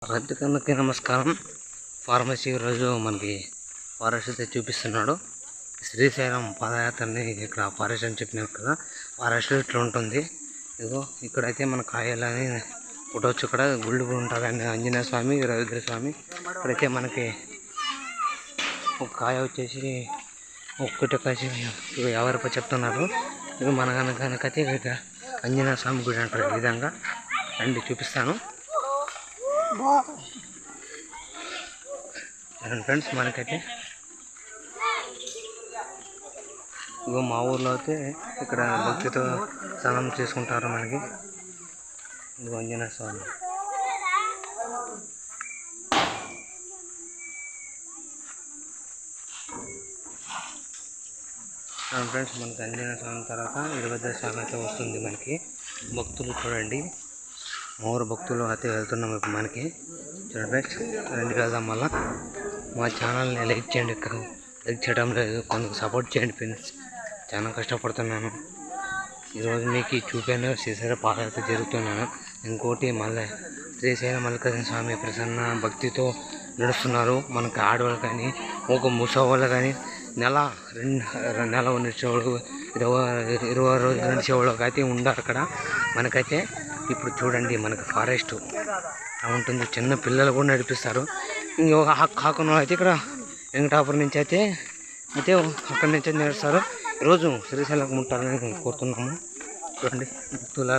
రైతుకి నమస్కారం. ఫార్మసీ ఈరోజు మనకి ఫారెస్ట్ అయితే చూపిస్తున్నాడు. శ్రీశైలం పాదయాత్రని ఇక్కడ ఫారెస్ట్ అని చెప్పినారు కదా, ఫారెస్ట్ ఇట్లా ఉంటుంది. ఇదిగో ఇక్కడైతే మన కాయలని పుట్టవచ్చు. ఇక్కడ గుళ్ళు ఉంటాయి, ఆంజనేయ స్వామి, రవీంద్ర స్వామి. ఇక్కడైతే మనకి ఒక కాయ వచ్చేసి 1 కాసి 50 రూపాయలు చెప్తున్నారు. ఇది మన కనుకైతే ఇక ఆంజనేయ స్వామి గుడి అంటారు. ఈ విధంగా రండి చూపిస్తాను ఫ్రెండ్స్. మనకైతే ఇగో మా ఊర్లో అయితే ఇక్కడ భక్తితో స్నానం చేసుకుంటారు. మనకి ఇదిగో ఆంజనేయ స్వామి. ఫ్రెండ్స్ మనకి ఆంజనేయ స్వామి తర్వాత వీరభద్ర స్వామి అయితే వస్తుంది. మనకి భక్తులు చూడండి, మా ఊరు భక్తులు అయితే వెళ్తున్నాం ఇప్పుడు. మనకి చూడండి ఫ్రెండ్స్, రండి వెళ్దాం. మళ్ళీ మా ఛానల్ని లైక్ చేయండి, లైక్ చేయడం లేదు, కొంచెం సపోర్ట్ చేయండి ఫ్రెండ్స్. చాలా కష్టపడుతున్నాను. ఈరోజు మీకు చూపాను శ్రీశైలం పాదయాత్ర జరుగుతున్నాను. ఇంకోటి మళ్ళీ శ్రీశైలం మల్లికార్జున స్వామి ప్రసన్న భక్తితో నడుస్తున్నారు. మనకి ఆడవాళ్ళు కానీ ఒక ముసవాళ్ళు కానీ నెల నడిచేవాళ్ళు 20 రోజులు నడిచేవాళ్ళు అయితే ఉండారు అక్కడ. మనకైతే ఇప్పుడు చూడండి మనకి ఫారెస్ట్ ఉంటుంది, చిన్న పిల్లలు కూడా నడిపిస్తారు. ఇంకొక కాకుండా అయితే ఇక్కడ వెంకటాపురం నుంచి అయితే అక్కడి నుంచి నడుస్తారు. ఈరోజు శ్రీశైలం ఉంటారని కోరుతున్నాము. చూడండి భక్తులు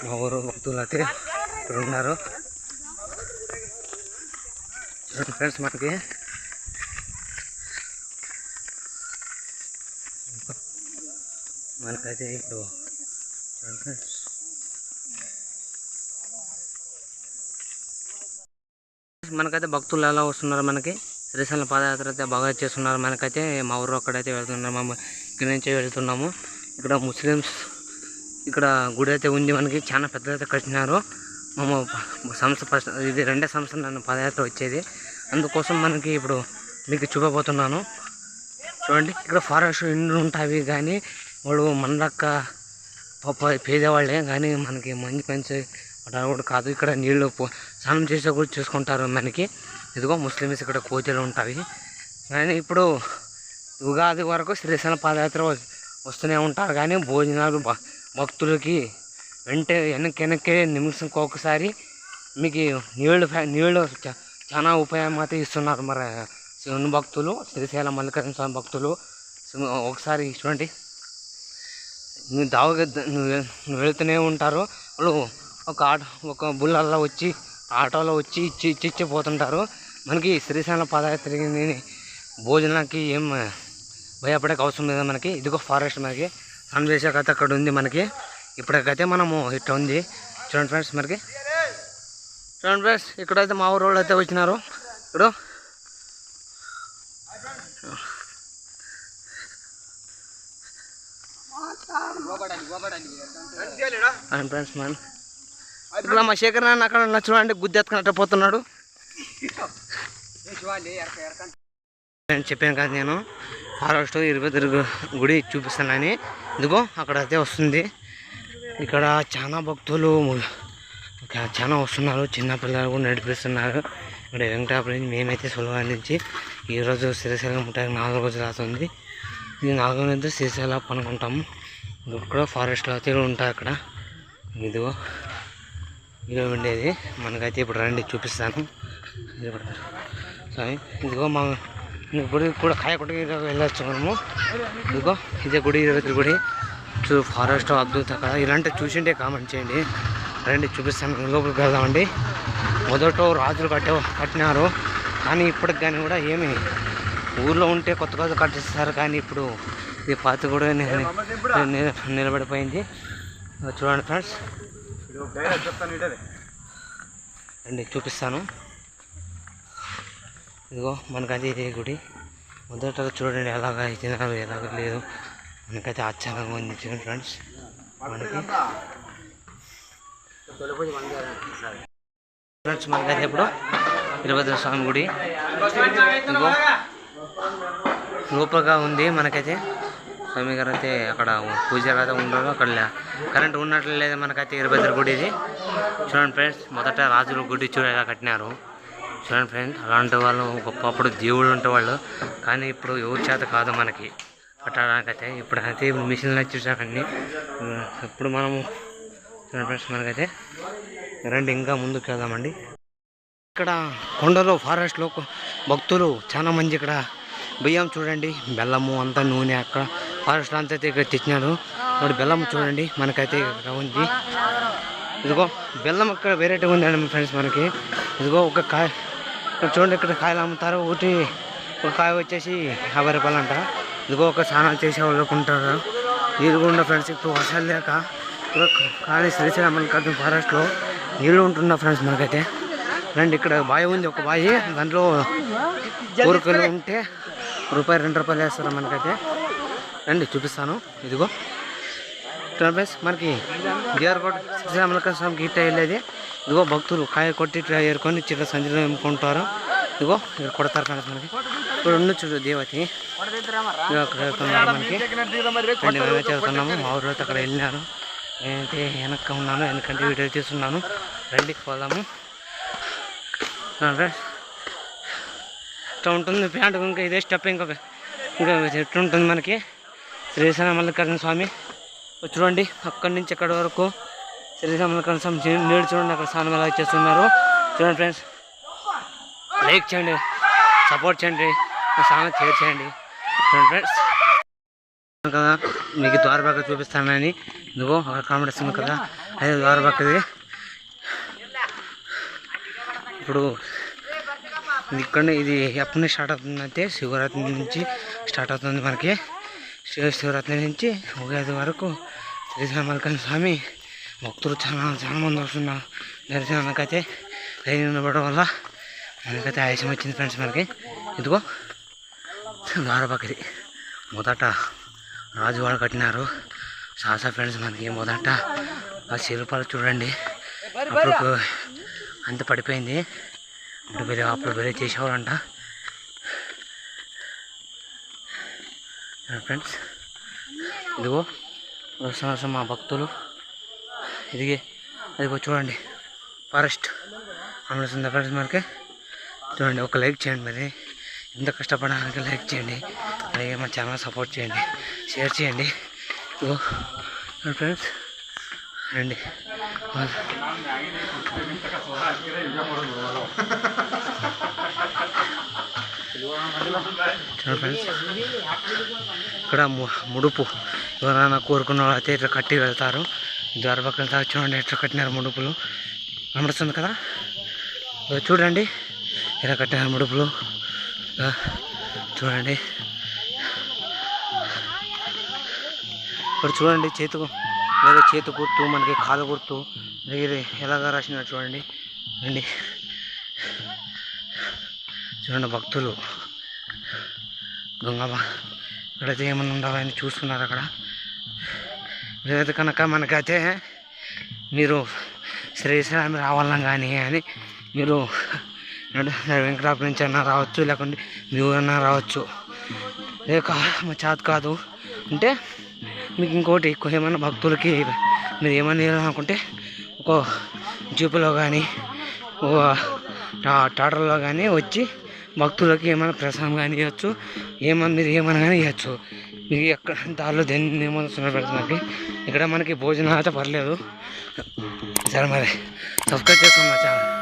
మా ఊరు భక్తులు అయితే ఇక్కడ ఉన్నారు. చూడండి ఫ్రెండ్స్, మనకైతే ఇప్పుడు చూడండి ఫ్రెండ్స్, మనకైతే భక్తులు ఎలా వస్తున్నారు. మనకి శ్రీశైలం పాదయాత్ర అయితే బాగా చేస్తున్నారు. మనకైతే మా ఊరు అక్కడైతే వెళ్తున్నాము, మేము ఇక్కడి నుంచే వెళ్తున్నాము. ఇక్కడ ముస్లిమ్స్ ఇక్కడ గుడి అయితే ఉంది. మనకి చాలా పెద్దదైతే కట్టినారు. మేము సంస్థ ఫస్ట్ ఇది 2వ సంస్థ నన్ను పాదయాత్ర వచ్చేది. అందుకోసం మనకి ఇప్పుడు మీకు చూపబోతున్నాను. చూడండి ఇక్కడ ఫారెస్ట్ ఇండ్లు ఉంటాయి, కానీ వాళ్ళు మనలక్క పేదవాళ్ళే, కానీ మనకి మంచి పెంచి అట్లా కూడా కాదు. ఇక్కడ నీళ్ళు స్నానం చేసే కూడా చూసుకుంటారు. మనకి ఇదిగో ముస్లిమ్స్ ఇక్కడ కోచలు ఉంటాయి. కానీ ఇప్పుడు ఉగాది వరకు శ్రీశైలం పాదయాత్ర వస్తూనే ఉంటారు. కానీ భోజనాలు భక్తులకి వెనక్కి నిమిషంకి ఒకసారి మీకు నీళ్ళు చాలా ఉపయోగం అయితే ఇస్తున్నారు. మరి శివుని భక్తులు, శ్రీశైలం మల్లికార్జున స్వామి భక్తులు ఒకసారి చూడండి, నువ్వు వెళుతూనే ఉంటారు. వాళ్ళు ఒక బుల్లల్లో వచ్చి ఆటోలో వచ్చి ఇచ్చిపోతుంటారు. మనకి శ్రీశైలం పాదయాత్రకి భోజనానికి ఏం భయపడే అవసరం లేదు. మనకి ఇదిగో ఫారెస్ట్ మనకి సన్వేషక అయితే అక్కడ ఉంది. మనకి ఇప్పటికైతే మనము ఇట్లా ఉంది. చూడండి ఫ్రెండ్స్, మనకి చూడండి ఫ్రెండ్స్, ఇక్కడైతే మా ఊరు వాళ్ళు అయితే వచ్చినారు. ఇప్పుడు ఫ్రెండ్స్ ఇక్కడ మా శేఖర్ నాన్న అక్కడ చూడండి గుద్దెత్తుకున్నట్టు పోతున్నాడు. నేను చెప్పాను కదా, నేను ఫారెస్ట్ వీరభద్ర గుడి చూపిస్తానని. ఇదిగో అక్కడైతే వస్తుంది. ఇక్కడ చాలా భక్తులు చాలా వస్తున్నారు, చిన్నపిల్లలు కూడా నడిపిస్తున్నారు. ఇక్కడ వెంకటాపురం మేమైతే సులభం నుంచి ఈరోజు శ్రీశైలం ఉంటాయి. 4 రోజులు అవుతుంది. ఇది 4వ రోజు శ్రీశైలం అనుకుంటాము. ఇక్కడ ఫారెస్ట్లో అయితే ఉంటాయి. అక్కడ ఇదిగో ఇలా ఉండేది. మనకైతే ఇప్పుడు రండి చూపిస్తాను. సరే ఇదిగో మా గుడి కూడా కాయకొట్టి వెళ్ళొచ్చు మనము. ఇదిగో ఇదే గుడి, వీరభద్ర గుడి. ఫారెస్ట్ అద్భుతం కదా. ఇలాంటి చూసింటే కామెంట్ చేయండి. రండి చూపిస్తాను. లోపలికి వెళ్దామండి. మొదట రాజులు కట్టినారు, కానీ ఇప్పటికి కానీ కూడా ఏమి ఊర్లో ఉంటే కొత్త కట్టిస్తారు. కానీ ఇప్పుడు ఈ పాత కూడా నిలబడిపోయింది. చూడండి ఫ్రెండ్స్, రండి చూపిస్తాను. ఇదిగో మనకైతే ఇదే గుడి. మొదట చూడండి ఎలాగ ఇచ్చినారు, ఎలాగ లేదు. మనకైతే ఆశ్చర్యంగా ఉంది. చూడండి ఫ్రెండ్స్, మనకైతే ఇప్పుడు వీరభద్ర స్వామి గుడి ఇదిగో లోపలగా ఉంది. మనకైతే స్వామి గారు అయితే అక్కడ పూజలు అయితే ఉండరు. అక్కడ కరెంట్ ఉన్నట్లు లేదు మనకైతే వీరభద్ర గుడి ఇది. చూడండి ఫ్రెండ్స్, మొదట రాజులు గుడి ఎలా కట్టినారు చూడండి ఫ్రెండ్స్. అలాంటి వాళ్ళు గొప్పప్పుడు దేవుళ్ళు ఉంటేవాళ్ళు, కానీ ఇప్పుడు ఎవరి చేత కాదు మనకి కట్టడానికైతే. ఇప్పుడైతే మిషన్లు వచ్చేసాకండి. ఇప్పుడు మనము చూడండి ఫ్రెండ్స్, మనకైతే రండి ఇంకా ముందుకు వెళ్దామండి. ఇక్కడ కొండలో ఫారెస్ట్లో భక్తులు చాలా మంది ఇక్కడ బియ్యం చూడండి, బెల్లము అంతా నూనె అక్కడ ఫారెస్ట్ అంతా అయితే ఇక్కడ తెచ్చినారు. ఇప్పుడు బెల్లం చూడండి మనకైతే ఇక్కడ ఉంది. ఇదిగో బెల్లం ఇక్కడ వెరైటీగా ఉందండి ఫ్రెండ్స్ మనకి. ఇదిగో ఒక కాయ ఇక్కడ చూడండి, ఇక్కడ కాయలు అమ్ముతారు. ఒక కాయ వచ్చేసి 50 రూపాయలు అంట. ఇదిగో ఒక స్నానాలు చేసే వాళ్ళు ఉంటారు. నీళ్ళు కూడా ఫ్రెండ్స్ ఇప్పుడు వర్షాలు లేక కానీ శ్రీశైలం మల్లికార్జున ఫారెస్ట్లో నీళ్ళు ఉంటున్నా ఫ్రెండ్స్ మనకైతే. రండి, ఇక్కడ బావి ఉంది, ఒక బావి, దాంట్లో కోరికలు ఉంటే ₹1-2 వేస్తారు మనకైతే. రండి చూపిస్తాను. ఇదిగో ఫ్రెండ్స్ మనకి దేవరకోట శ్రీశైలం మల్లికార్జున స్వామికి ఇట్ట వెళ్ళేది. ఇదిగో భక్తులు కాయ కొట్టి ఇట్లా ఏరుకొని చిన్న సంచిలో నింపుకుంటారు. ఇదిగో ఇక్కడ కొడతారు ఫ్రెండ్స్ మనకి. ఇప్పుడు ఉన్న చూడు దేవతి అక్కడ వెళ్తున్నారు మనకి. రండి, మేమే చేస్తున్నాము. మా ఊరిలో అక్కడ వెళ్ళినారు. నేనైతే వెనక్క ఉన్నాను, ఎందుకంటే వీడియో తీస్తున్నాను. రండి పోదాము. ఇట్లా ఉంటుంది ప్యాంట్. ఇంకా ఇదే స్టెప్ ఇంకా ఎట్లా ఉంటుంది మనకి శ్రీశైలం మల్లికార్జున స్వామి. చూడండి అక్కడి నుంచి ఎక్కడి వరకు శ్రీశైలం మల్లికార్జున స్వామి నీళ్ళు చూడండి, అక్కడ స్నానం ఎలా చేస్తున్నారు చూడండి ఫ్రెండ్స్. లైక్ చేయండి, సపోర్ట్ చేయండి, స్నానం చేయండి చూడండి ఫ్రెండ్స్. కదా మీకు ద్వారబాక చూపిస్తానని. ఇదిగో అక్కడ కాంపిటీషన్ కదా, అదే ద్వారబాకది. ఇప్పుడు ఇక్కడ ఇది ఎప్పటి నుంచి స్టార్ట్ అవుతుందంటే శివరాత్రి నుంచి స్టార్ట్ అవుతుంది మనకి. శివరాత్రి నుంచి ఉగాది వరకు శ్రీశైలం మల్లికార్జున స్వామి భక్తులు చాలా మంది వస్తున్నారు దర్శనానికైతే. లైన్ ఉండడం వల్ల మనకైతే ఆయాసం వచ్చింది ఫ్రెండ్స్ మనకి. ఇదిగో ద్వారబాకది మొదట రాజువాళ్ళు కట్టినారు సాసా ఫ్రెండ్స్ మనకి. మొదట ఆ శిల్పాలు చూడండి, అప్పుడు అంత పడిపోయింది. అప్పుడు వేరే చేసేవాళ్ళంట ఫ్రెండ్స్. ఇదిగో వస్తున్నారు మా భక్తులు. ఇదిగో చూడండి ఫారెస్ట్ అమలుస్తుంది ఫ్రెండ్స్ మనకి. చూడండి, ఒక లైక్ చేయండి, మరి ఎంత కష్టపడడానికి లైక్ చేయండి, అలాగే మా ఛానల్ సపోర్ట్ చేయండి, షేర్ చేయండి. ఇదిగో ఫ్రెండ్స్ రండి. చూడండి ఫ్రెండ్స్, ఇక్కడ ముడుపు ఎవరైనా కోరుకున్న వాళ్ళు అయితే ఇట్లా కట్టి వెళ్తారు. ద్వారబాకలు దాకా చూడండి ఎట్లా కట్టినారు ముడుపులు, కనబడుతుంది కదా. చూడండి ఇలా కట్టినారు ముడుపులు చూడండి. ఇప్పుడు చూడండి చేతు గుర్తు మనకి, కాలు గుర్తు ఎలాగా రాసినారు చూడండి. రండి చూడండి భక్తులు గంగమ్మ ఇక్కడైతే ఏమన్నా ఉండాలని చూస్తున్నారు అక్కడ. లేదు కనుక మనకైతే మీరు శ్రీశైలం రావాలని కానీ అని మీరు వెంకటాపురం నుంచి అన్నా రావచ్చు, లేకుంటే మీ ఊరన్నా రావచ్చు. లేక మా చేత కాదు అంటే మీకు ఇంకోటి ఏమైనా భక్తులకి మీరు ఏమైనా అనుకుంటే ఒక జీపులో కానీ ఒక టాటర్లో కానీ వచ్చి భక్తులకి ఏమైనా ప్రసాదం కానీ ఇవ్వచ్చు, మీరు ఏమైనా కానీ ఇవ్వచ్చు. మీకు ఎక్కడ దారిలో దేన్ని ఏమన్నా పెడుతున్నకి ఇక్కడ మనకి భోజనం అయితే పర్లేదు. సరే మరి సబ్స్క్రైబ్ చేసుకున్నా చాలా.